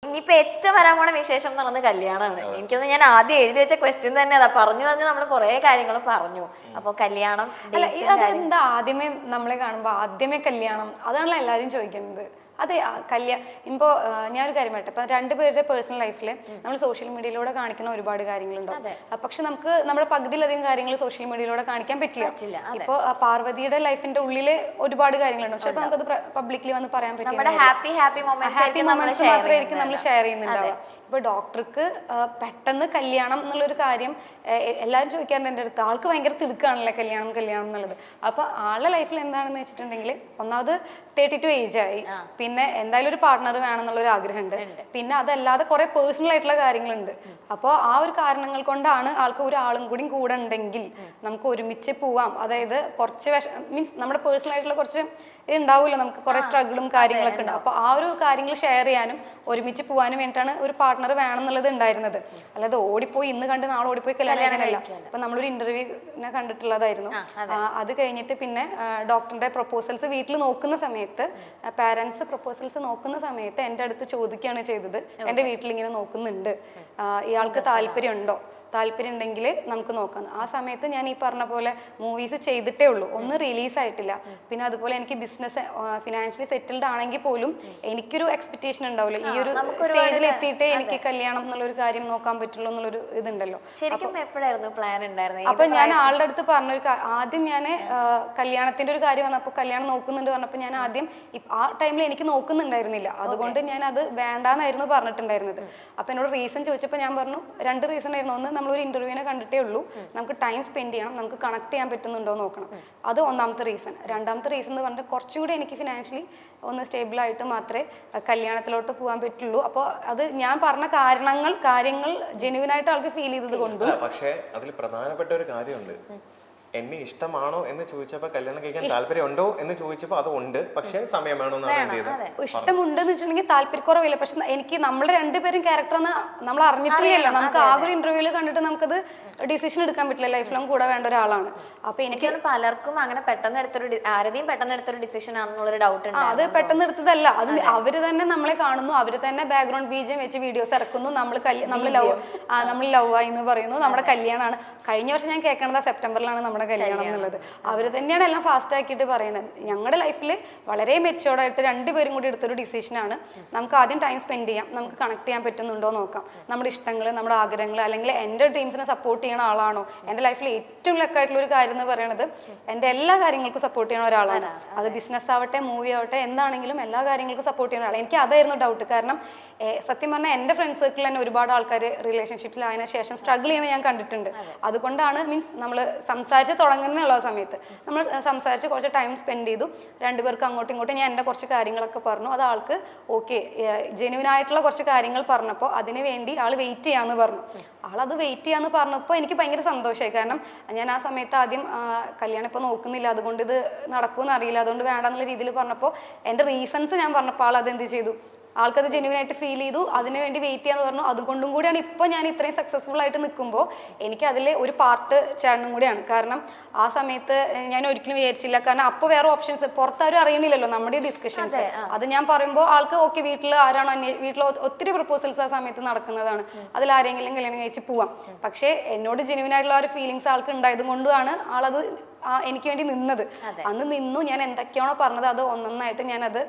ഇനിയിപ്പോ ഏറ്റവും വരാൻ പോണ വിശേഷം എന്ന് പറയുന്നത് കല്യാണമാണ്. എനിക്കൊന്ന് ഞാൻ ആദ്യം എഴുതി വെച്ച ക്വസ്റ്റ്യൻ തന്നെ അതാ. പറഞ്ഞു നമ്മൾ കുറെ കാര്യങ്ങൾ പറഞ്ഞു. അപ്പൊ കല്യാണം എന്താ ആദ്യമേ നമ്മളെ കാണുമ്പോ ആദ്യമേ കല്യാണം അതാണല്ലോ എല്ലാരും ചോദിക്കുന്നത്. അതെ, ഇപ്പോ ഞാനൊരു കാര്യം പറയട്ടെ, ഇപ്പൊ രണ്ടുപേരുടെ പേഴ്സണൽ ലൈഫിൽ നമ്മൾ സോഷ്യൽ മീഡിയയിലൂടെ കാണിക്കുന്ന ഒരുപാട് കാര്യങ്ങളുണ്ടാവും. പക്ഷെ നമുക്ക് നമ്മുടെ പകുതിയിലധികം കാര്യങ്ങൾ സോഷ്യൽ മീഡിയയിലൂടെ കാണിക്കാൻ പറ്റില്ല. ഇപ്പൊ പാർവതിയുടെ ലൈഫിന്റെ ഉള്ളില് ഒരുപാട് കാര്യങ്ങളുണ്ട്. പക്ഷെ നമുക്കത് പബ്ലിക്കലി വന്ന് പറയാൻ പറ്റില്ല. ഹാപ്പി മൊമെന്റ്സ് മാത്രമായിരിക്കും നമ്മൾ ഷെയർ ചെയ്യുന്നുണ്ടാവുക. ഇപ്പൊ ഡോക്ടർക്ക് പെട്ടെന്ന് കല്യാണം എന്നുള്ളൊരു കാര്യം എല്ലാവരും ചോദിക്കാറുണ്ട് എൻ്റെ അടുത്ത്. ആൾക്ക് ഭയങ്കര തിടുക്കാണല്ലേ കല്യാണം എന്നുള്ളത്. അപ്പൊ ആളുടെ ലൈഫിൽ എന്താണെന്ന് വെച്ചിട്ടുണ്ടെങ്കിൽ ഒന്നാമത് 32 ഏജ് ആയി, പിന്നെ എന്തായാലും ഒരു പാർട്ട്ണർ വേണം എന്നുള്ളൊരു ആഗ്രഹമുണ്ട്, പിന്നെ അതല്ലാതെ കുറെ പേഴ്സണൽ ആയിട്ടുള്ള കാര്യങ്ങളുണ്ട്. അപ്പോൾ ആ ഒരു കാരണങ്ങൾ കൊണ്ടാണ് ആൾക്ക് ഒരാളും കൂടി കൂടെ ഉണ്ടെങ്കിൽ നമുക്ക് ഒരുമിച്ച് പോവാം. അതായത് കുറച്ച് മീൻസ് നമ്മുടെ പേഴ്സണൽ ആയിട്ടുള്ള കുറച്ച് ഉണ്ടാവുമല്ലോ, നമുക്ക് കുറെ സ്ട്രഗിളും കാര്യങ്ങളൊക്കെ ഉണ്ട്. അപ്പൊ ആ ഒരു കാര്യങ്ങൾ ഷെയർ ചെയ്യാനും ഒരുമിച്ച് പോകാനും വേണ്ടിയിട്ടാണ് ഒരു പാർട്ട്ണർ വേണം എന്നുള്ളത് ഉണ്ടായിരുന്നത്. അല്ലാതെ ഓടിപ്പോയി ഇന്ന് കണ്ട് നാളെ ഓടിപ്പോയി കല്യാണത്തിനല്ല. അപ്പൊ നമ്മളൊരു ഇന്റർവ്യൂവിനെ കണ്ടിട്ടുള്ളതായിരുന്നു. അത് കഴിഞ്ഞിട്ട് പിന്നെ ഡോക്ടറിന്റെ പ്രൊപ്പോസൽസ് വീട്ടിൽ നോക്കുന്ന സമയത്ത് പാരന്റ്സ് പ്രൊപ്പോസൽസ് നോക്കുന്ന സമയത്ത് എൻ്റെ അടുത്ത് ചോദിക്കുകയാണ് ചെയ്തത്, എൻ്റെ വീട്ടിൽ ഇങ്ങനെ നോക്കുന്നുണ്ട്, ഇയാൾക്ക് താല്പര്യം ഉണ്ടെങ്കിൽ നമുക്ക് നോക്കാം. ആ സമയത്ത് ഞാൻ ഈ പറഞ്ഞ പോലെ മൂവീസ് ചെയ്തിട്ടേ ഉള്ളൂ, ഒന്നും റിലീസായിട്ടില്ല. പിന്നെ അതുപോലെ എനിക്ക് ബിസിനസ് ഫിനാൻഷ്യലി സെറ്റിൽഡ് ആണെങ്കിൽ പോലും എനിക്കൊരു എക്സ്പെക്ടേഷൻ ഉണ്ടാവില്ല, ഈ ഒരു സ്റ്റേജിൽ എത്തിയിട്ടേ എനിക്ക് കല്യാണം എന്നുള്ളൊരു കാര്യം നോക്കാൻ പറ്റുള്ളൂ എന്നുള്ളൊരു ഇതുണ്ടല്ലോ. അപ്പൊ ഞാൻ ആളുടെ അടുത്ത് പറഞ്ഞൊരു ആദ്യം ഞാൻ കല്യാണത്തിന്റെ ഒരു കാര്യം വന്നപ്പോൾ കല്യാണം നോക്കുന്നുണ്ട് പറഞ്ഞപ്പോൾ ഞാൻ ആദ്യം ആ ടൈമിൽ എനിക്ക് നോക്കുന്നുണ്ടായിരുന്നില്ല, അതുകൊണ്ട് ഞാൻ അത് വേണ്ടാന്നായിരുന്നു പറഞ്ഞിട്ടുണ്ടായിരുന്നത്. അപ്പൊ എന്നോട് റീസൺ ചോദിച്ചപ്പോൾ ഞാൻ പറഞ്ഞു 2 റീസൺ ആയിരുന്നു. ഒന്ന്, നമ്മളൊരു ഇന്റർവ്യൂവിനെ കണ്ടിട്ടേ ഉള്ളൂ, നമുക്ക് ടൈം സ്പെൻഡ് ചെയ്യണം, നമുക്ക് കണക്ട് ചെയ്യാൻ പറ്റുന്നുണ്ടോ നോക്കണം, അത് ഒന്നാമത്തെ റീസൺ. രണ്ടാമത്തെ റീസൺ എന്ന് പറഞ്ഞാൽ കുറച്ചുകൂടി എനിക്ക് ഫിനാൻഷ്യലി ഒന്ന് സ്റ്റേബിൾ ആയിട്ട് മാത്രമേ കല്യാണത്തിലോട്ട് പോകാൻ പറ്റുള്ളൂ. അപ്പോൾ അത് ഞാൻ പറഞ്ഞ കാര്യങ്ങൾ ജെന്യുവൻ ആയിട്ട് ആൾക്ക് ഫീൽ ചെയ്തത് കൊണ്ട്. പക്ഷേ അതിൽ പ്രധാനപ്പെട്ട ഒരു കാര്യമുണ്ട്. എന്നെ ഇഷ്ടമാണോ എന്ന് ചോദിച്ചപ്പോ കല്യാണം കഴിക്കാൻ താല്പര്യം ഉണ്ടോ എന്ന് ചോദിച്ചപ്പോ അത് ഉണ്ട്, പക്ഷേ സമയം വേണമെന്നാണ്. ഇഷ്ടമുണ്ട് എന്ന് വെച്ചിട്ടുണ്ടെങ്കിൽ താല്പര്യക്കുറവില്ല. പക്ഷെ എനിക്ക് നമ്മുടെ രണ്ടുപേരും ക്യാരക്ടർ നമ്മൾ അറിഞ്ഞിട്ടില്ലല്ലോ, നമുക്ക് ആകെ ഒരു ഇന്റർവ്യൂവിൽ കണ്ടിട്ട് നമുക്കത് ഡിസിഷൻ എടുക്കാൻ പറ്റില്ല, ലൈഫ് ലോങ് കൂടെ വേണ്ട ഒരാളാണ്. അപ്പൊ എനിക്ക് പലർക്കും അങ്ങനെ പെട്ടെന്ന് എടുത്തൊരു ഡിസിഷൻ ആണെന്നുള്ളൊരു ഡൗട്ട് ഉണ്ട്. അത് പെട്ടെന്ന് എടുത്തതല്ല, അത് അവര് തന്നെ നമ്മളെ കാണുന്നു, അവര് തന്നെ ബാക്ക്ഗ്രൗണ്ട് ബീജം വെച്ച് വീഡിയോസ് ഇറക്കുന്നു, നമ്മൾ ലവ് ആയി എന്ന് പറയുന്നു, നമ്മുടെ കല്യാണമാണ്. കഴിഞ്ഞ വർഷം ഞാൻ കേൾക്കണത് സെപ്റ്റംബറിലാണ് നമ്മുടെ കല്യാണം എന്നുള്ളത്. അവര് തന്നെയാണ് എല്ലാം ഫാസ്റ്റ് ആക്കിയിട്ട് പറയുന്നത്. ഞങ്ങളുടെ ലൈഫിൽ വളരെ മെച്ചുവേർഡായിട്ട് രണ്ടുപേരും കൂടി എടുത്തൊരു ഡിസിഷനാണ്. നമുക്ക് ആദ്യം ടൈം സ്പെൻഡ് ചെയ്യാം, നമുക്ക് കണക്ട് ചെയ്യാൻ പറ്റുന്നുണ്ടോ നോക്കാം, നമ്മുടെ ഇഷ്ടങ്ങൾ, നമ്മുടെ ആഗ്രഹങ്ങൾ, അല്ലെങ്കിൽ എൻ്റെ ഡ്രീംസിനെ സപ്പോർട്ട് ചെയ്യുന്ന ആളാണോ. എൻ്റെ ലൈഫിൽ ഏറ്റവും ലക്കായിട്ടുള്ള ഒരു കാര്യം എന്ന് പറയുന്നത് എൻ്റെ എല്ലാ കാര്യങ്ങൾക്കും സപ്പോർട്ട് ചെയ്യുന്ന ഒരാളാണ്. അത് ബിസിനസ് ആവട്ടെ, മൂവി ആവട്ടെ, എന്താണെങ്കിലും എല്ലാ കാര്യങ്ങൾക്കും സപ്പോർട്ട് ചെയ്യുന്ന ഒരാൾ. എനിക്ക് അതായിരുന്നു ഡൗട്ട്. കാരണം സത്യം പറഞ്ഞാൽ എൻ്റെ ഫ്രണ്ട് സർക്കിളിൽ തന്നെ ഒരുപാട് ആൾക്കാർ റിലേഷൻഷിപ്പിലായതിനു ശേഷം സ്ട്രഗിൾ ചെയ്യണ ഞാൻ കണ്ടിട്ടുണ്ട്. അതുകൊണ്ടാണ് മീൻസ് നമ്മൾ സംസാരിച്ച് തുടങ്ങുന്നുള്ള സമയത്ത് നമ്മൾ സംസാരിച്ച് കുറച്ച് ടൈം സ്പെൻഡ് ചെയ്തു, രണ്ടുപേർക്ക് അങ്ങോട്ടും ഇങ്ങോട്ടും ഞാൻ എൻ്റെ കുറച്ച് കാര്യങ്ങളൊക്കെ പറഞ്ഞു. അത് ആൾക്ക് ഓക്കെ, ജെന്യുവൻ ആയിട്ടുള്ള കുറച്ച് കാര്യങ്ങൾ പറഞ്ഞപ്പോൾ അതിന് വേണ്ടി ആൾ വെയിറ്റ് ചെയ്യാന്ന് പറഞ്ഞു. ആളത് വെയിറ്റ് ചെയ്യാന്ന് പറഞ്ഞപ്പോൾ എനിക്ക് ഭയങ്കര സന്തോഷമായി. കാരണം ഞാൻ ആ സമയത്ത് ആദ്യം കല്യാണം ഇപ്പോൾ നോക്കുന്നില്ല, അതുകൊണ്ട് ഇത് നടക്കുമെന്ന് അറിയില്ല, അതുകൊണ്ട് വേണ്ടെന്നുള്ള രീതിയിൽ പറഞ്ഞപ്പോൾ എൻ്റെ റീസൺസ് ഞാൻ പറഞ്ഞപ്പോൾ ആൾ അതെന്ത് ചെയ്തു, ആൾക്കത് ജെന്യുവൻ ആയിട്ട് ഫീൽ ചെയ്തു, അതിന് വേണ്ടി വെയിറ്റ് ചെയ്യാന്ന് പറഞ്ഞു. അതുകൊണ്ടും കൂടിയാണ് ഇപ്പോൾ ഞാൻ ഇത്രയും സക്സസ്ഫുൾ ആയിട്ട് നിൽക്കുമ്പോൾ എനിക്ക് അതിൽ ഒരു പാർട്ട് ചേട്ടനും കൂടിയാണ്. കാരണം ആ സമയത്ത് ഞാൻ ഒരിക്കലും വിചാരിച്ചില്ല, കാരണം അപ്പോൾ വേറെ ഓപ്ഷൻസ് പുറത്താരും അറിയണില്ലല്ലോ നമ്മുടെ ഡിസ്കഷൻസ്. അത് ഞാൻ പറയുമ്പോൾ ആൾക്ക് ഓക്കെ, വീട്ടിൽ ആരാണോ വീട്ടിൽ ഒത്തിരി പ്രപ്പോസൽസ് ആ സമയത്ത് നടക്കുന്നതാണ്, അതിൽ ആരെങ്കിലും കല്യാണം കഴിച്ച് പോവാം. പക്ഷേ എന്നോട് ജെന്യുവൻ ആയിട്ടുള്ള ഒരു ഫീലിങ്സ് ആൾക്ക് ഉണ്ടായത് കൊണ്ടാണ് ആളത് എനിക്ക് വേണ്ടി നിന്നത്. അന്ന് നിന്നു. ഞാൻ എന്തൊക്കെയാണോ പറഞ്ഞത് അത് ഒന്നൊന്നായിട്ട് ഞാനത്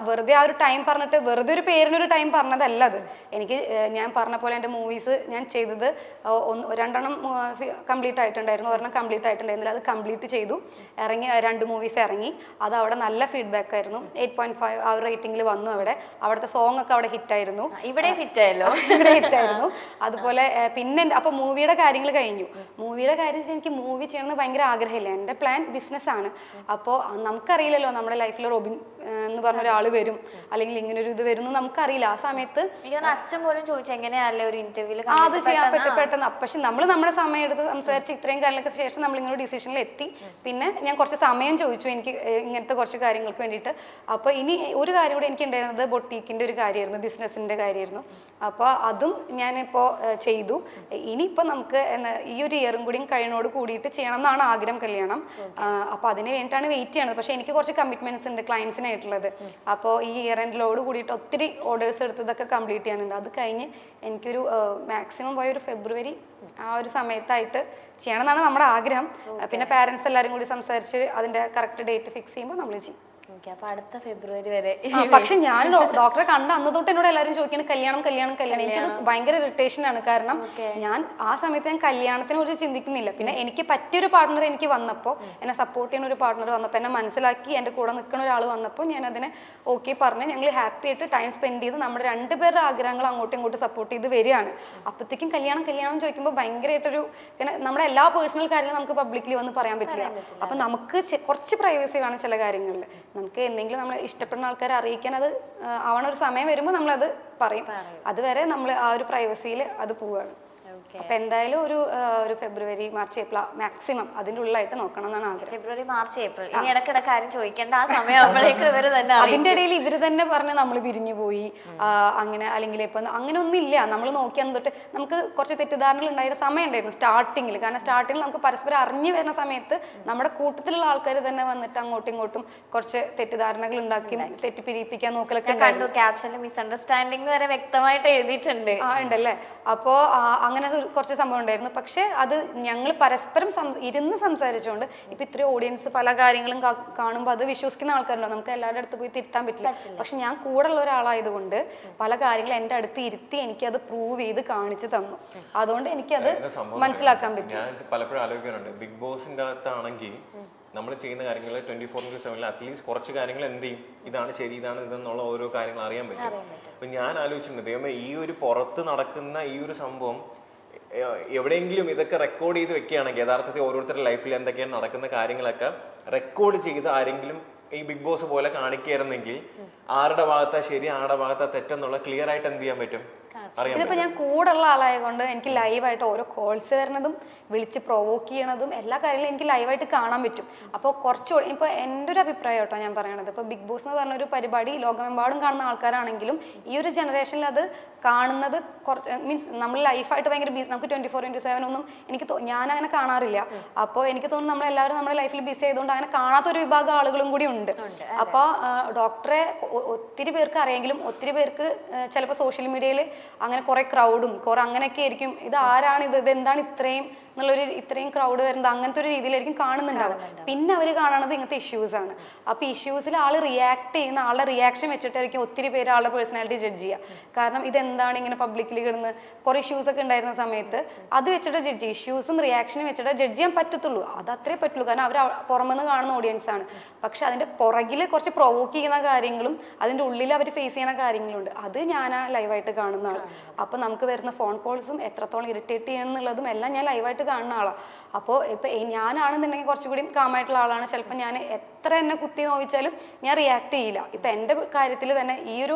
വെറുതെ ആ ഒരു ടൈം പറഞ്ഞിട്ട് വെറുതെ ഒരു പേരിനൊരു ടൈം പറഞ്ഞതല്ല അത്. എനിക്ക് ഞാൻ പറഞ്ഞ പോലെ എൻ്റെ മൂവീസ് ഞാൻ ചെയ്തത് 2 കംപ്ലീറ്റ് ആയിട്ടുണ്ടായിരുന്നു, 1 കംപ്ലീറ്റ് ആയിട്ടുണ്ടായിരുന്നില്ല, അത് കംപ്ലീറ്റ് ചെയ്തു. 2 മൂവീസ് ഇറങ്ങി. അത് അവിടെ നല്ല ഫീഡ്ബാക്ക് ആയിരുന്നു. 8.5 ആ റേറ്റിംഗിൽ വന്നു. അവിടുത്തെ സോങ് ഒക്കെ അവിടെ ഹിറ്റായിരുന്നു. ഇവിടെ ഹിറ്റായല്ലോ, ഇവിടെ ഹിറ്റായിരുന്നു. അതുപോലെ പിന്നെ അപ്പോൾ മൂവിയുടെ കാര്യങ്ങൾ കഴിഞ്ഞു. മൂവിയുടെ കാര്യം എനിക്ക് മൂവി ചെയ്യണമെന്ന് ഭയങ്കര ആഗ്രഹമില്ല. എൻ്റെ പ്ലാൻ ബിസിനസ്സാണ്. അപ്പോൾ നമുക്കറിയില്ലല്ലോ നമ്മുടെ ലൈഫിൽ റോബിൻ എന്ന് പറഞ്ഞ ഒരാൾ വരും, അല്ലെങ്കിൽ ഇങ്ങനെ ഒരു ഇത് വരും എന്ന് നമുക്കറിയില്ല. ആ സമയത്ത് അച്ഛൻ പോലും ചോദിച്ചു എങ്ങനെയല്ലേ ഒരു ഇന്റർവ്യൂവിൽ അത് ചെയ്യാൻ പെട്ടെന്ന്. പക്ഷെ നമ്മൾ നമ്മുടെ സമയം എടുത്ത് സംസാരിച്ച് ഇത്രയും കാര്യങ്ങൾക്ക് ശേഷം നമ്മൾ ഇങ്ങനെ ഡിസിഷനിൽ എത്തി. പിന്നെ ഞാൻ കുറച്ച് സമയം ചോദിച്ചു എനിക്ക് ഇങ്ങനത്തെ കുറച്ച് കാര്യങ്ങൾക്ക് വേണ്ടിയിട്ട്. അപ്പോൾ ഇനി ഒരു കാര്യം കൂടി എനിക്ക് ഉണ്ടായിരുന്നത് ബൊട്ടീക്കിൻ്റെ ഒരു കാര്യമായിരുന്നു, ബിസിനസ്സിൻ്റെ കാര്യമായിരുന്നു. അപ്പോൾ അതും ഞാനിപ്പോൾ ചെയ്തു. ഇനിയിപ്പോൾ നമുക്ക് ഈ ഒരു ഇയറും കൂടിയും കഴിയുന്നോട് കൂടിയിട്ട് ചെയ്യണം എന്നാണ് ആഗ്രഹം കല്യാണം. ചെയ്യണം. അപ്പോൾ അതിന് വേണ്ടിയിട്ടാണ് വെയിറ്റ് ചെയ്യണത്. പക്ഷേ എനിക്ക് കുറച്ച് കമ്മിറ്റ്മെന്റ്സ് ഉണ്ട് ക്ലയൻസിനായിട്ടുള്ളത്. അപ്പോൾ ഈ ഇയർ എൻഡിലോട് കൂടിയിട്ട് ഒത്തിരി ഓർഡേഴ്സ് എടുത്തതൊക്കെ കംപ്ലീറ്റ് ചെയ്യാനുണ്ട്. അത് കഴിഞ്ഞ് എനിക്കൊരു മാക്സിമം പോയ ഒരു ഫെബ്രുവരി ആ ഒരു സമയത്തായിട്ട് ചെയ്യണം എന്നാണ് നമ്മുടെ ആഗ്രഹം. പിന്നെ പാരൻസ് എല്ലാവരും കൂടി സംസാരിച്ച് അതിന്റെ കറക്റ്റ് ഡേറ്റ് ഫിക്സ് ചെയ്യുമ്പോൾ നമ്മൾ ചെയ്യും. അപ്പൊ അടുത്ത ഫെബ്രുവരി വരെ. പക്ഷെ ഞാൻ ഡോക്ടറെ കണ്ട അന്ന് തൊട്ട് എന്നോട് എല്ലാവരും ചോദിക്കുന്നത് കല്യാണം കല്യാണം കല്യാണം. എനിക്കത് ഭയങ്കര ഇറിറ്റേഷൻ ആണ്. കാരണം ഞാൻ ആ സമയത്ത് ഞാൻ കല്യാണത്തിനെ കുറിച്ച് ചിന്തിക്കുന്നില്ല. പിന്നെ എനിക്ക് പറ്റിയൊരു പാർട്ട്ണർ എനിക്ക് വന്നപ്പോൾ, എന്നെ സപ്പോർട്ട് ചെയ്യുന്ന ഒരു പാർട്ട്ണർ വന്നപ്പോൾ, എന്നെ മനസ്സിലാക്കി എൻ്റെ കൂടെ നിൽക്കുന്ന ഒരാൾ വന്നപ്പോൾ ഞാൻ അതിനെ ഓക്കെ പറഞ്ഞ് ഞങ്ങൾ ഹാപ്പി ആയിട്ട് ടൈം സ്പെൻഡ് ചെയ്ത് നമ്മുടെ രണ്ടുപേരുടെ ആഗ്രഹങ്ങൾ അങ്ങോട്ടും ഇങ്ങോട്ടും സപ്പോർട്ട് ചെയ്ത് വരികയാണ്. അപ്പോഴത്തേക്കും കല്യാണം കല്യാണം ചോദിക്കുമ്പോൾ ഭയങ്കരമായിട്ടൊരു നമ്മുടെ എല്ലാ പേഴ്സണൽ കാര്യങ്ങളും നമുക്ക് പബ്ലിക്കലി വന്ന് പറയാൻ പറ്റില്ല. അപ്പം നമുക്ക് കുറച്ച് പ്രൈവസി വേണം ചില കാര്യങ്ങളിൽ. നമുക്ക് എന്തെങ്കിലും നമ്മൾ ഇഷ്ടപ്പെടുന്ന ആൾക്കാരെ അറിയിക്കാൻ അത് ആവണ ഒരു സമയം വരുമ്പോൾ നമ്മളത് പറയും. അതുവരെ നമ്മൾ ആ ഒരു പ്രൈവസിയിൽ അത് പോവുകയാണ്. അപ്പൊ എന്തായാലും ഒരു ഫെബ്രുവരി മാർച്ച് ഏപ്രിൽ മാക്സിമം അതിന്റെ ഉള്ളിലായിട്ട് നോക്കണം എന്നാണ് ആഗ്രഹം. ഫെബ്രുവരി മാർച്ച് ഏപ്രിൽ ഇനി ഇടയ്ക്കിടെ കാര്യം ചോദിക്കേണ്ട ആ സമയമാകുമ്പോഴേക്കും ഇവര് തന്നെ അതിന്റെ ഇടയിൽ ഇവര് തന്നെ പറഞ്ഞ് നമ്മൾ പിരിഞ്ഞു പോയി അങ്ങനെ, അല്ലെങ്കിൽ ഇപ്പൊ അങ്ങനെ ഒന്നും ഇല്ല. നമ്മൾ നോക്കിയാൽ തൊട്ട് നമുക്ക് കുറച്ച് തെറ്റിദ്ധാരണകൾ ഉണ്ടായിരുന്ന സമയം ഉണ്ടായിരുന്നു സ്റ്റാർട്ടിങ്ങിൽ. കാരണം സ്റ്റാർട്ടിങ്ങിൽ നമുക്ക് പരസ്പരം അറിഞ്ഞു വരുന്ന സമയത്ത് നമ്മുടെ കൂട്ടത്തിലുള്ള ആൾക്കാർ തന്നെ വന്നിട്ട് അങ്ങോട്ടും ഇങ്ങോട്ടും കുറച്ച് തെറ്റിദ്ധാരണകൾ ഉണ്ടാക്കി തെറ്റിപ്പിരിപ്പിക്കാൻ നോക്കലൊക്കെ കണ്ടു. ക്യാപ്ഷനിൽ മിസ്അണ്ടർസ്റ്റാൻഡിങ് വരെ വ്യക്തമായിട്ട് എഴുതിയിട്ടുണ്ട്. ഉണ്ടല്ലേ. അപ്പോ അങ്ങനെ കുറച്ച് സംഭവം ഉണ്ടായിരുന്നു. പക്ഷെ അത് ഞങ്ങൾ പരസ്പരം ഇരുന്ന് സംസാരിച്ചുകൊണ്ട് ഇപ്പൊ ഇത്രയും ഓഡിയൻസ് പല കാര്യങ്ങളും കാണുമ്പോൾ അത് വിശ്വസിക്കുന്ന ആൾക്കാരുണ്ടോ, നമുക്ക് എല്ലാവരുടെ അടുത്ത് പോയി തിരുത്താൻ പറ്റില്ല. പക്ഷെ ഞാൻ കൂടെ ഉള്ള ഒരാളായതുകൊണ്ട് പല കാര്യങ്ങളും എൻ്റെ അടുത്ത് ഇരുത്തി എനിക്കത് പ്രൂവ് ചെയ്ത് കാണിച്ചു തന്നു. അതുകൊണ്ട് എനിക്കത് മനസ്സിലാക്കാൻ പറ്റും. ഞാൻ പലപ്പോഴും ആലോചിക്കാറുണ്ട്, ബിഗ് ബോസിന്റെ അകത്താണെങ്കിൽ നമ്മൾ ചെയ്യുന്ന കാര്യങ്ങൾ 24/7 അറ്റ്ലീസ്റ്റ് കുറച്ച് കാര്യങ്ങൾ എന്ത് ചെയ്യും, ഇതാണ് ശരി ഇതാണ് ഇതെന്നുള്ള ഓരോ കാര്യങ്ങൾ അറിയാൻ പറ്റും. അപ്പൊ ഞാൻ ആലോചിച്ചിട്ടുണ്ട്, ദൈവമേ ഈ ഒരു പുറത്ത് നടക്കുന്ന ഈ ഒരു സംഭവം എവിടെയെങ്കിലും ഇതൊക്കെ റെക്കോർഡ് ചെയ്ത് വെക്കുകയാണെങ്കിൽ, യഥാർത്ഥത്തിൽ ഓരോരുത്തരുടെ ലൈഫിൽ എന്തൊക്കെയാണ് നടക്കുന്ന കാര്യങ്ങളൊക്കെ റെക്കോർഡ് ചെയ്ത് ആരെങ്കിലും ഈ ബിഗ് ബോസ് പോലെ കാണിക്കായിരുന്നെങ്കിൽ ആരുടെ ഭാഗത്താ ശരി ആരുടെ ഭാഗത്താ തെറ്റെന്നുള്ള ക്ലിയർ ആയിട്ട് എന്ത് ചെയ്യാൻ പറ്റും, ഇതിപ്പോ ഞാൻ കൂടെ ഉള്ള ആളായതുകൊണ്ട് എനിക്ക് ലൈവായിട്ട് ഓരോ കോൾസ് വരുന്നതും വിളിച്ച് പ്രൊവോക്ക് ചെയ്യണതും എല്ലാ കാര്യങ്ങളും എനിക്ക് ലൈവായിട്ട് കാണാൻ പറ്റും. അപ്പോൾ കുറച്ചുകൂടി ഇപ്പൊ എൻ്റെ ഒരു അഭിപ്രായം കേട്ടോ ഞാൻ പറയണത്, ഇപ്പൊ ബിഗ് ബോസ് എന്ന് പറഞ്ഞൊരു പരിപാടി ലോകമെമ്പാടും കാണുന്ന ആൾക്കാരാണെങ്കിലും ഈ ഒരു ജനറേഷനിൽ അത് കാണുന്നത് കുറച്ച് മീൻസ് നമ്മൾ ലൈഫായിട്ട് ഭയങ്കര ബിസി, നമുക്ക് 24/7 ഒന്നും എനിക്ക് ഞാൻ അങ്ങനെ കാണാറില്ല. അപ്പോൾ എനിക്ക് തോന്നുന്നു നമ്മളെല്ലാവരും നമ്മുടെ ലൈഫിൽ ബിസി ആയതുകൊണ്ട് അങ്ങനെ കാണാത്തൊരു വിഭാഗം ആളുകളും കൂടി ഉണ്ട്. അപ്പോൾ ഡോക്ടറെ ഒത്തിരി പേർക്ക് അറിയെങ്കിലും ഒത്തിരി പേർക്ക് ചിലപ്പോൾ സോഷ്യൽ മീഡിയയിൽ അങ്ങനെ കുറെ ക്രൗഡും കുറെ അങ്ങനെയൊക്കെ ആയിരിക്കും, ഇത് ആരാണ് ഇത് എന്താണ് ഇത്രയും ക്രൗഡ് വരുന്നത് അങ്ങനത്തെ ഒരു രീതിയിലായിരിക്കും കാണുന്നുണ്ടാവും. പിന്നെ അവർ കാണുന്നത് ഇങ്ങനത്തെ ഇഷ്യൂസ് ആണ്. അപ്പൊ ഇഷ്യൂസിൽ ആള് റിയാക്ട് ചെയ്യുന്ന ആളുടെ റിയാക്ഷൻ വെച്ചിട്ടായിരിക്കും ഒത്തിരി പേര് ആളുടെ പേഴ്സണാലിറ്റി ജഡ്ജ് ചെയ്യുക. കാരണം ഇതെന്താണ് ഇങ്ങനെ പബ്ലിക്കിൽ കിടന്ന് കുറെ ഇഷ്യൂസ് ഒക്കെ ഉണ്ടായിരുന്ന സമയത്ത് അത് വെച്ചിട്ട് ജഡ്ജ് ചെയ്യും. ഇഷ്യൂസും റിയാക്ഷനും വെച്ചിട്ട് ജഡ്ജ് ചെയ്യാൻ പറ്റത്തുള്ളൂ, അത് അത്രേ പറ്റുള്ളൂ. കാരണം അവർ പുറമെന്ന് കാണുന്ന ഓഡിയൻസ് ആണ്. പക്ഷെ അതിന്റെ പുറകിൽ കുറച്ച് പ്രൊവോക്ക് ചെയ്യുന്ന കാര്യങ്ങളും അതിന്റെ ഉള്ളിൽ അവർ ഫേസ് ചെയ്യുന്ന കാര്യങ്ങളുണ്ട്. അത് ഞാൻ ലൈവായിട്ട് കാണുന്ന ആൾ. അപ്പൊ നമുക്ക് വരുന്ന ഫോൺ കോൾസും എത്രത്തോളം ഇറിറ്റേറ്റ് ചെയ്യണം എന്നുള്ളതും എല്ലാം ഞാൻ ലൈവായിട്ട് കാണുന്ന ആളാണ്. അപ്പോൾ ഇപ്പൊ ഞാനാണെന്നുണ്ടെങ്കിൽ കുറച്ചുകൂടി കാമായിട്ടുള്ള ആളാണ്. ചിലപ്പോൾ ഞാൻ എത്ര എന്നെ കുത്തി നോവിച്ചാലും ഞാൻ റിയാക്ട് ചെയ്യില്ല. ഇപ്പൊ എൻ്റെ കാര്യത്തിൽ തന്നെ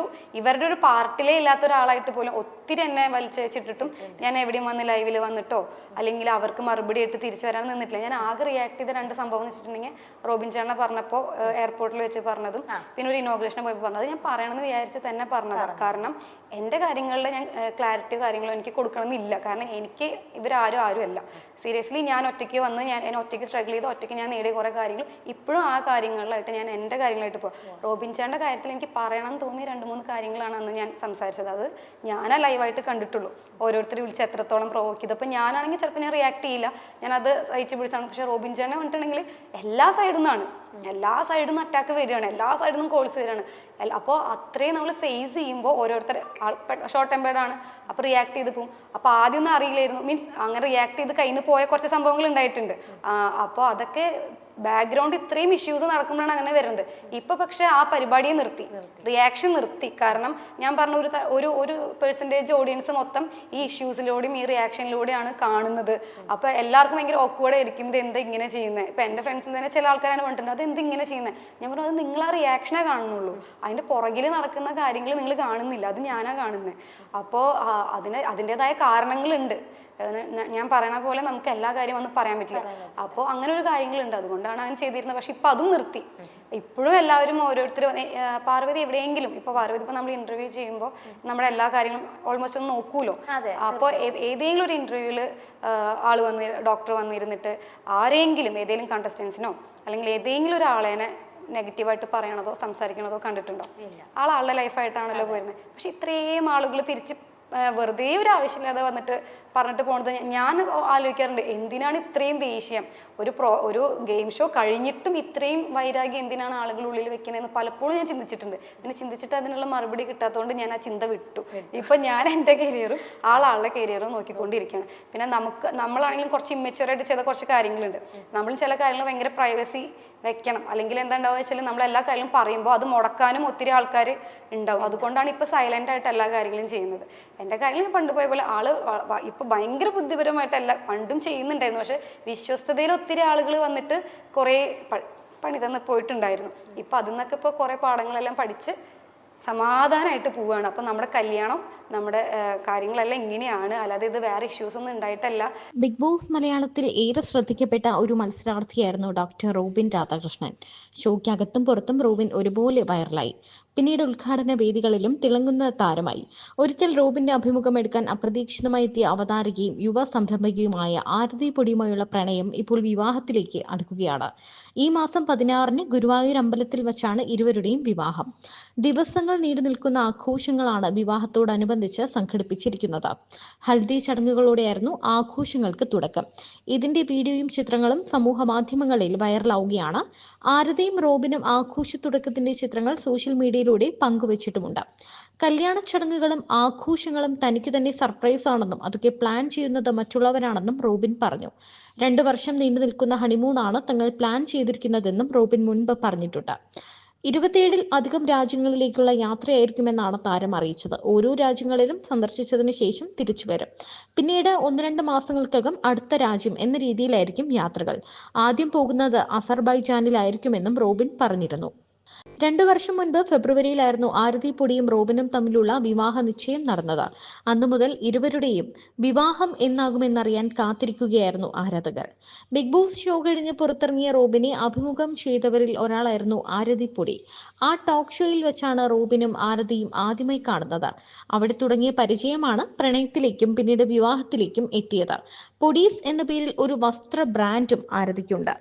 ഇവരുടെ ഒരു പാർട്ടിലേ ഇല്ലാത്ത ഒരാളായിട്ട് പോലും ഒത്തിരി എന്നെ വലിച്ചേച്ചിട്ടിട്ടും ഞാൻ എവിടെയും വന്ന് ലൈവിൽ വന്നിട്ടോ അല്ലെങ്കിൽ അവർക്ക് മറുപടി ആയിട്ട് തിരിച്ചു വരാൻ നിന്നിട്ടില്ല. ഞാൻ ആകെ റിയാക്ട് ചെയ്ത 2 സംഭവം എന്ന് വെച്ചിട്ടുണ്ടെങ്കിൽ റോബിൻ ചേട്ടനെ പറഞ്ഞപ്പോൾ എയർപോർട്ടിൽ വെച്ച് പറഞ്ഞതും പിന്നെ ഒരു ഇനോഗ്രേഷന് പോയപ്പോൾ പറഞ്ഞത് ഞാൻ പറയണമെന്ന് വിചാരിച്ച് തന്നെ പറഞ്ഞതാണ്. കാരണം എൻ്റെ കാര്യങ്ങളിൽ ഞാൻ ക്ലാരിറ്റി കാര്യങ്ങളും എനിക്ക് കൊടുക്കണമെന്നില്ല. കാരണം എനിക്ക് ഇവരാരും അല്ല. സീരിയസ്ലി ഞാൻ ഒറ്റയ്ക്ക് വന്ന് എന്നെ ഒറ്റയ്ക്ക് സ്ട്രഗിൾ ചെയ്ത് ഒറ്റയ്ക്ക് ഞാൻ നേടിയ കുറേ കാര്യങ്ങൾ ഇപ്പോഴും ആ കാര്യങ്ങളിലായിട്ട് ഞാൻ എൻ്റെ കാര്യങ്ങളായിട്ട് പോകും. റോബിൻ ചേട്ടൻ്റെ കാര്യത്തിൽ എനിക്ക് പറയണം തോന്നിയ 2-3 കാര്യങ്ങളാണ് അന്ന് ഞാൻ സംസാരിച്ചത്. അത് ഞാനാ ലൈവായിട്ട് കണ്ടിട്ടുള്ളൂ. ഓരോരുത്തർ വിളിച്ച് എത്രത്തോളം പ്രൊവോക്ക് ചെയ്തു. അപ്പോൾ ഞാനാണെങ്കിൽ ചിലപ്പോൾ ഞാൻ റിയാക്ട് ചെയ്യില്ല, ഞാനത് സഹിച്ച് പിടിച്ചാണ്. പക്ഷേ റോബിൻ ചേട്ടനെ പറഞ്ഞിട്ടുണ്ടെങ്കിൽ എല്ലാ സൈഡിൽ നിന്നും അറ്റാക്ക് വരികയാണ്, എല്ലാ സൈഡിൽ നിന്നും കോൾസ് വരികയാണ്. അപ്പോൾ അത്രയും നമ്മൾ ഫേസ് ചെയ്യുമ്പോൾ ഓരോരുത്തർ ഷോർട്ട് ടെമ്പേർഡ് ആണ്, അപ്പോൾ റിയാക്ട് ചെയ്ത് പോകും. അപ്പോൾ ആദ്യമൊന്നും അറിയില്ലായിരുന്നു, മീൻസ് അങ്ങനെ റിയാക്ട് ചെയ്ത് കയ്യിൽ നിന്ന് പോയ കുറച്ച് സംഭവങ്ങൾ ഉണ്ടായിട്ടുണ്ട്. അപ്പോൾ അതൊക്കെ ബാക്ക്ഗ്രൗണ്ട് ഇത്രയും ഇഷ്യൂസ് നടക്കുമ്പോഴാണ് അങ്ങനെ വരുന്നത്. ഇപ്പൊ പക്ഷെ ആ പരിപാടിയെ നിർത്തി, റിയാക്ഷൻ നിർത്തി. കാരണം ഞാൻ പറഞ്ഞ ഒരു പെർസെൻറ്റേജ് ഓഡിയൻസ് മൊത്തം ഈ ഇഷ്യൂസിലൂടെയും ഈ റിയാക്ഷനിലൂടെയാണ് കാണുന്നത്. അപ്പൊ എല്ലാവർക്കും ഭയങ്കര ഓക്വേർഡ് ആയിരിക്കും, ഇത് എന്താ ഇങ്ങനെ ചെയ്യുന്നത്. ഇപ്പൊ എൻ്റെ ഫ്രണ്ട്സിൽ തന്നെ ചില ആൾക്കാരാണ് പറഞ്ഞിട്ടുണ്ട് അത് എന്ത് ഇങ്ങനെ ചെയ്യുന്നത്. ഞാൻ പറഞ്ഞു അത് നിങ്ങൾ ആ റിയാക്ഷനെ കാണുന്നുള്ളൂ, അതിന്റെ പുറകിൽ നടക്കുന്ന കാര്യങ്ങൾ നിങ്ങൾ കാണുന്നില്ല, അത് ഞാനാ കാണുന്നത്. അപ്പോൾ അതിൻ്റെതായ കാരണങ്ങളുണ്ട്. ഞാൻ പറയണ പോലെ നമുക്ക് എല്ലാ കാര്യവും ഒന്നും പറയാൻ പറ്റില്ല. അപ്പോൾ അങ്ങനെ ഒരു കാര്യങ്ങളുണ്ട്. അതുകൊണ്ട് അതുകൊണ്ടാണ് അങ്ങനെ ചെയ്തിരുന്നത്. പക്ഷെ ഇപ്പൊ അതും നിർത്തി. ഇപ്പോഴും എല്ലാവരും ഓരോരുത്തരും പാർവതി എവിടെയെങ്കിലും ഇപ്പൊ പാർവതി ഇപ്പൊ നമ്മൾ ഇന്റർവ്യൂ ചെയ്യുമ്പോൾ നമ്മുടെ എല്ലാ കാര്യങ്ങളും ഓൾമോസ്റ്റ് ഒന്ന് നോക്കൂലോ. അപ്പോൾ ഏതെങ്കിലും ഒരു ഇന്റർവ്യൂവില് ആള് ഡോക്ടർ വന്നിരുന്നിട്ട് ആരെങ്കിലും ഏതെങ്കിലും കണ്ടസ്റ്റൻസിനോ അല്ലെങ്കിൽ ഏതെങ്കിലും ഒരാളേനെ നെഗറ്റീവായിട്ട് പറയണതോ സംസാരിക്കണതോ കണ്ടിട്ടുണ്ടോ? ആളുടെ ലൈഫായിട്ടാണല്ലോ പോയിരുന്നത്. പക്ഷെ ഇത്രയും ആളുകൾ തിരിച്ച് വെറുതെ ഒരു ആവശ്യമില്ലാതെ വന്നിട്ട് പറഞ്ഞിട്ട് പോണത് ഞാൻ ആലോചിക്കാറുണ്ട്. എന്തിനാണ് ഇത്രയും ദേഷ്യം? ഒരു ഗെയിം ഷോ കഴിഞ്ഞിട്ടും ഇത്രയും വൈരാഗ്യം എന്തിനാണ് ആളുകൾ ഉള്ളിൽ വെക്കണതെന്ന് പലപ്പോഴും ഞാൻ ചിന്തിച്ചിട്ടുണ്ട്. പിന്നെ ചിന്തിച്ചിട്ട് അതിനുള്ള മറുപടി കിട്ടാത്തതുകൊണ്ട് ഞാൻ ആ ചിന്ത വിട്ടു. ഇപ്പൊ ഞാൻ എൻ്റെ കരിയറും ആളുടെ കരിയറും നോക്കിക്കൊണ്ടിരിക്കുകയാണ്. പിന്നെ നമ്മളാണെങ്കിലും കുറച്ച് ഇമ്മച്ചുവറായിട്ട് ചെയ്ത കുറച്ച് കാര്യങ്ങളുണ്ട്. നമ്മൾ ചില കാര്യങ്ങൾ ഭയങ്കര പ്രൈവസി വെക്കണം. അല്ലെങ്കിൽ എന്താ ഉണ്ടാവുക വെച്ചാൽ നമ്മൾ എല്ലാ കാര്യങ്ങളും പറയുമ്പോൾ അത് മുടക്കാനും ഒത്തിരി ആൾക്കാർ ഉണ്ടാവും. അതുകൊണ്ടാണ് ഇപ്പൊ സൈലന്റ് ആയിട്ട് എല്ലാ കാര്യങ്ങളും ചെയ്യുന്നത്. എൻ്റെ കാര്യങ്ങൾ പണ്ട് പോയ പോലെ ആള് ഇപ്പൊ ഭയങ്കര ബുദ്ധിപരമായിട്ട് പണ്ടും ചെയ്യുന്നുണ്ടായിരുന്നു. പക്ഷെ വിശ്വസ്തതയിൽ ഒത്തിരി ആളുകൾ വന്നിട്ട് കുറെ പണി തന്ന് പോയിട്ടുണ്ടായിരുന്നു. ഇപ്പൊ അതിൽ നിന്നൊക്കെ ഇപ്പൊ കുറെ പാഠങ്ങളെല്ലാം പഠിച്ച് സമാധാനമായിട്ട് പോവുകയാണ്. അപ്പം നമ്മുടെ കല്യാണം നമ്മുടെ കാര്യങ്ങളെല്ലാം ഇങ്ങനെയാണ്, അല്ലാതെ ഇത് വേറെ ഇഷ്യൂസ് ഒന്നും ഉണ്ടായിട്ടല്ല. ബിഗ് ബോസ് മലയാളത്തിൽ ഏറെ ശ്രദ്ധിക്കപ്പെട്ട ഒരു മത്സരാർത്ഥിയായിരുന്നു ഡോക്ടർ റോബിൻ രാധാകൃഷ്ണൻ. ഷോയ്ക്കകത്തും പുറത്തും റോബിൻ ഒരുപോലെ വൈറലായി. പിന്നീട് ഉദ്ഘാടന വേദികളിലും തിളങ്ങുന്ന താരമായി. ഒരിക്കൽ റോബിന്റെ അഭിമുഖം എടുക്കാൻ അപ്രതീക്ഷിതമായി എത്തിയ അവതാരകയും യുവ സംരംഭകയുമായ ആരതി പൊടിയുമായുള്ള പ്രണയം ഇപ്പോൾ വിവാഹത്തിലേക്ക് അടുക്കുകയാണ്. ഈ മാസം 16-ന് ഗുരുവായൂർ അമ്പലത്തിൽ വച്ചാണ് ഇരുവരുടെയും വിവാഹം. ദിവസങ്ങൾ നീണ്ടു നിൽക്കുന്ന ആഘോഷങ്ങളാണ് വിവാഹത്തോടനുബന്ധിച്ച് സംഘടിപ്പിച്ചിരിക്കുന്നത്. ഹൽദി ചടങ്ങുകളോടെയായിരുന്നു ആഘോഷങ്ങൾക്ക് തുടക്കം. ഇതിന്റെ വീഡിയോയും ചിത്രങ്ങളും സമൂഹ മാധ്യമങ്ങളിൽ വൈറലാവുകയാണ്. ആരതിയും റോബിനും ആഘോഷ തുടക്കത്തിന്റെ ചിത്രങ്ങൾ സോഷ്യൽ മീഡിയയിലൂടെ പങ്കുവച്ചിട്ടുമുണ്ട്. കല്യാണ ചടങ്ങുകളും ആഘോഷങ്ങളും തനിക്ക് തന്നെ സർപ്രൈസ് ആണെന്നും അതൊക്കെ പ്ലാൻ ചെയ്യുന്നത് മറ്റുള്ളവരാണെന്നും റോബിൻ പറഞ്ഞു. 2 വർഷം നീണ്ടു നിൽക്കുന്ന ഹണിമൂണാണ് തങ്ങൾ പ്ലാൻ ചെയ്തിരിക്കുന്നതെന്നും റോബിൻ മുൻപ് പറഞ്ഞിട്ടുണ്ട്. 27-ൽ അധികം രാജ്യങ്ങളിലേക്കുള്ള യാത്രയായിരിക്കുമെന്നാണ് താരം അറിയിച്ചത്. ഓരോ രാജ്യങ്ങളിലും സന്ദർശിച്ചതിന് ശേഷം തിരിച്ചു വരും. പിന്നീട് 1-2 മാസങ്ങൾക്കകം അടുത്ത രാജ്യം എന്ന രീതിയിലായിരിക്കും യാത്രകൾ. ആദ്യം പോകുന്നത് അസർബൈജാനിലായിരിക്കുമെന്നും റോബിൻ പറഞ്ഞിരുന്നു. 2 വർഷം മുൻപ് ഫെബ്രുവരിയിലായിരുന്നു ആരതി പൊടിയും റോബിനും തമ്മിലുള്ള വിവാഹ നിശ്ചയം നടന്നത്. അന്നു മുതൽ ഇരുവരുടെയും വിവാഹം എന്നാകുമെന്നറിയാൻ കാത്തിരിക്കുകയായിരുന്നു ആരാധകർ. ബിഗ് ബോസ് ഷോ കഴിഞ്ഞ് പുറത്തിറങ്ങിയ റോബിനെ അഭിമുഖം ചെയ്തവരിൽ ഒരാളായിരുന്നു ആരതി പൊടി. ആ ടോക്ക് ഷോയിൽ വെച്ചാണ് റോബിനും ആരതിയും ആദ്യമായി കാണുന്നത്. അവിടെ തുടങ്ങിയ പരിചയമാണ് പ്രണയത്തിലേക്കും പിന്നീട് വിവാഹത്തിലേക്കും എത്തിയത്. പൊടീസ് എന്ന പേരിൽ ഒരു വസ്ത്ര ബ്രാൻഡും ആരതിക്കുണ്ട്.